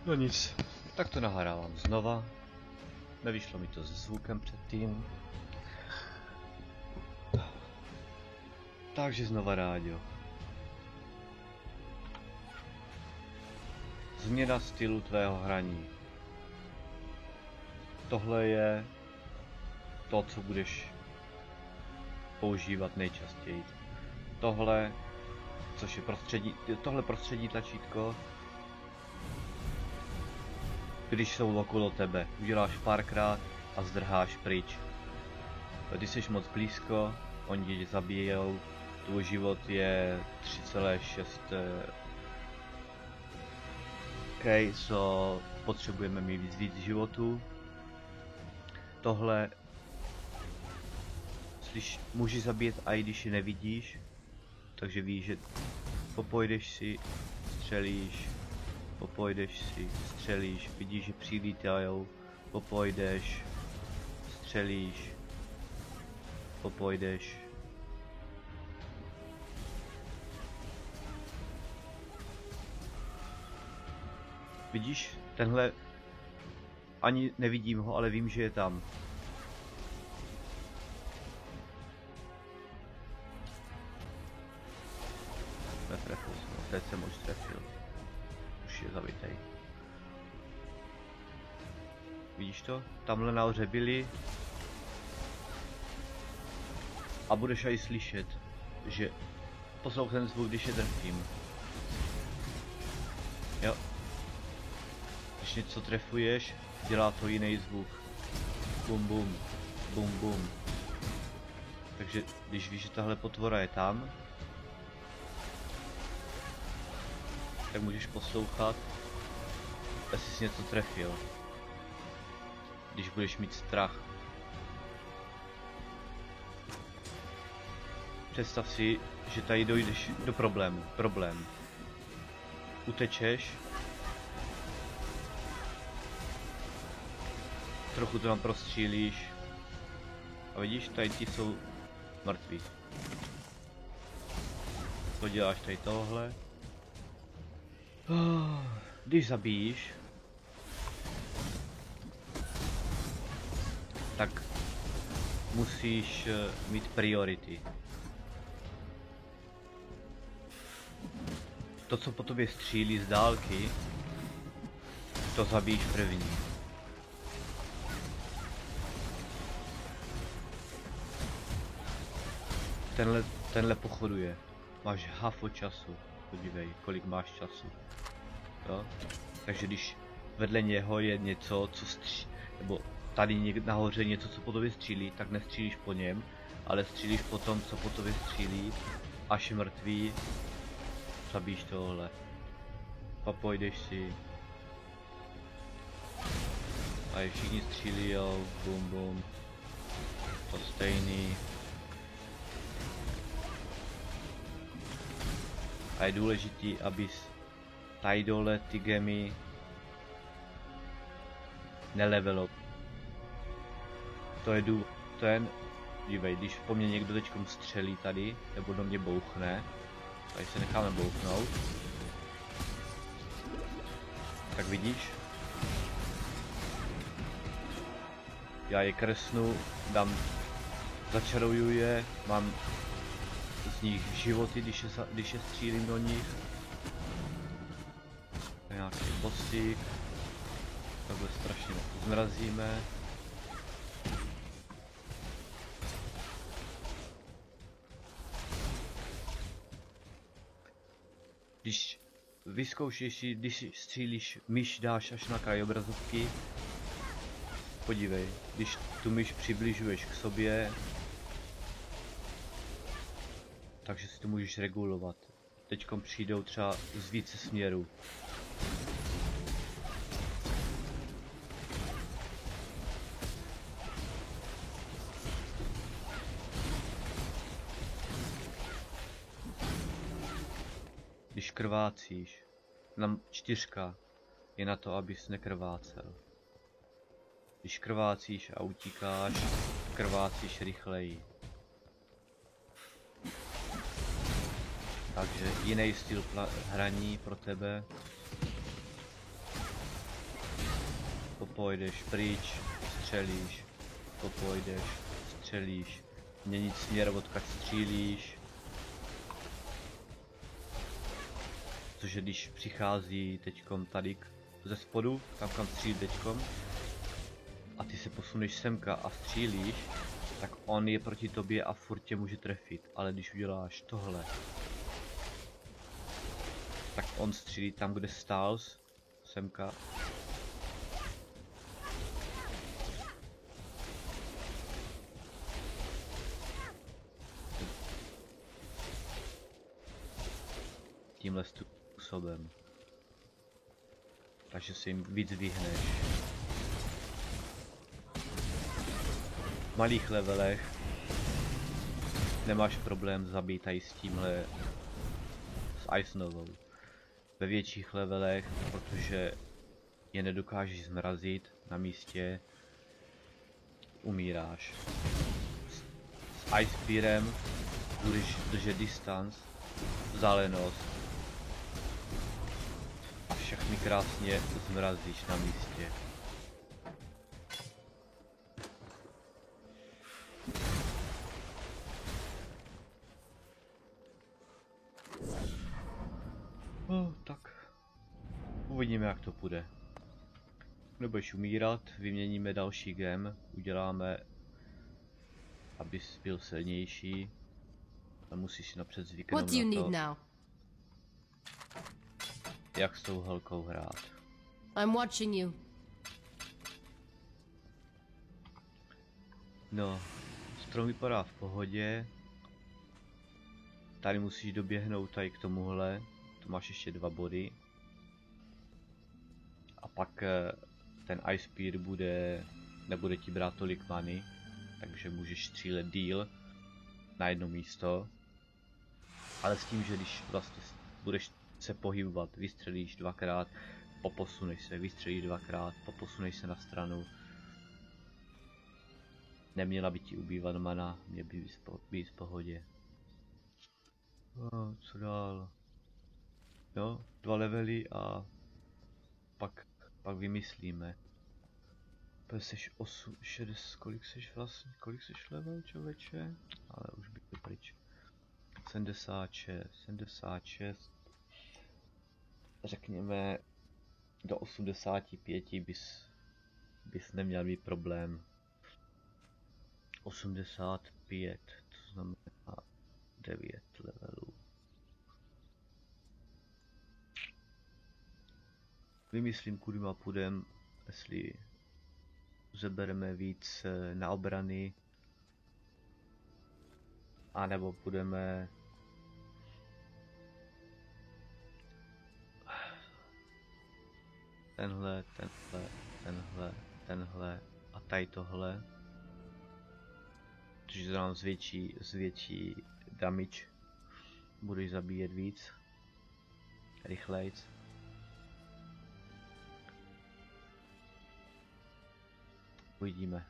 No nic, tak to nahrávám znova. Nevyšlo mi to se zvukem předtím. Takže znova rádio. Změna stylu tvého hraní. Tohle je to, co budeš používat nejčastěji. Tohle, což je tohle prostředí tlačítko, když jsou okolo tebe, uděláš párkrát a zdrháš pryč. Když jsi moc blízko, oni tě zabijou, tvůj život je 3,6 OK, co potřebujeme mít víc životů. Tohle můžeš zabít i když je nevidíš, takže víš, že popojdeš si, střelíš, popojdeš si, střelíš, vidíš, že přilítajou, popojdeš, střelíš, popojdeš. Vidíš, tenhle, ani nevidím ho, ale vím, že je tam. Netrefil jsem, teď jsem už trefil. Už je zavitej. Vidíš to? Tamhle nahoře byli. A budeš aj slyšet, že poslouchej ten zvuk, když je trefím. Jo. Když něco trefuješ, dělá to jiný zvuk. Bum bum, bum bum. Takže když víš, že tahle potvora je tam, tak můžeš poslouchat, jestli jsi něco trefil. Když budeš mít strach. Představ si, že tady dojdeš do problému. Problém. Utečeš. Trochu to tam prostřílíš. A vidíš, tady ti jsou mrtví. Poděláš tady tohle. Když zabíjíš, tak musíš mít priority. To, co po tobě střílí z dálky, to zabíjíš první. Tenhle pochoduje. Máš hafo času. Podívej, kolik máš času. Jo? Takže když vedle něho je něco, co nebo tady nahoře něco, co po tobě střílí, tak nestřílíš po něm, ale střílíš po tom, co po tobě střílí, až je mrtvý, zabíš tohle. A pojdeš si. A všichni střílijou, bum bum. To stejný. A je důležitý, abys tady dole ty gemy nelevelop. To je dívej, když po mně někdo teďkom střelí tady, nebo do mě bouchne, tady se necháme bouchnout, tak vidíš, já je kresnu, začaruju je, mám z nich životy, když je střílím do nich. Nějaký bossík. Takhle strašně zmrazíme. Když vyzkoušíš si, když střílíš myš, dáš až na kraj obrazovky. Podívej, když tu myš přibližuješ k sobě, takže si to můžeš regulovat. Teďkom přijdou třeba z více směrů. Když krvácíš, nám 4 je na to, abys nekrvácel. Když krvácíš a utíkáš, krvácíš rychleji. Takže jiný styl hraní pro tebe. pojedeš pryč, střelíš, pojedeš, střelíš, měnit směr, odkud střílíš. Což je, když přichází teďkom tady ze spodu, tam kam střílí teďkom, a ty se posuneš semka a střílíš, tak on je proti tobě a furt tě může trefit, ale když uděláš tohle, tak on střílí tam, kde stál, semka. Tímhle způsobem. Takže si jim víc vyhneš. V malých levelech nemáš problém zabít tady s tímhle s Ice Novou. Ve větších levelech, protože je nedokážeš zmrazit na místě, umíráš. S Ice Spearem budeš držet distanc, vzdálenost a všechny krásně zmrazíš na místě. Tak uvidíme, jak to půjde. Nebudeš umírat, vyměníme další gem, uděláme, abys byl silnější. A musíš si napřed zvyknout na to, jak s tou holkou hrát. I'm watching you. No, strom vypadá v pohodě. Tady musíš doběhnout tady k tomuhle. Tu máš ještě 2 body. A pak ten Ice Spear nebude ti brát tolik many, takže můžeš střílet díl na jedno místo. Ale s tím, že když vlastně budeš se pohybovat, vystřelíš 2krát, poposuneš se, vystřelíš 2krát, poposuneš se na stranu. Neměla by ti ubývat mana, mě by být v pohodě. Co dál? Jo, 2 levely a pak vymyslíme. Seš 8, 60, kolik seš level, člověče? Ale už bych to pryč. 76. Řekněme, do 85 bys neměl mít problém. 85, to znamená 9 levelů. Vymyslím, kudyma půjdem, jestli zebereme víc na obrany, anebo půjdeme tenhle a tady tohle, což to nám zvětší damage, budeš zabíjet víc, rychlejc. Uvidíme.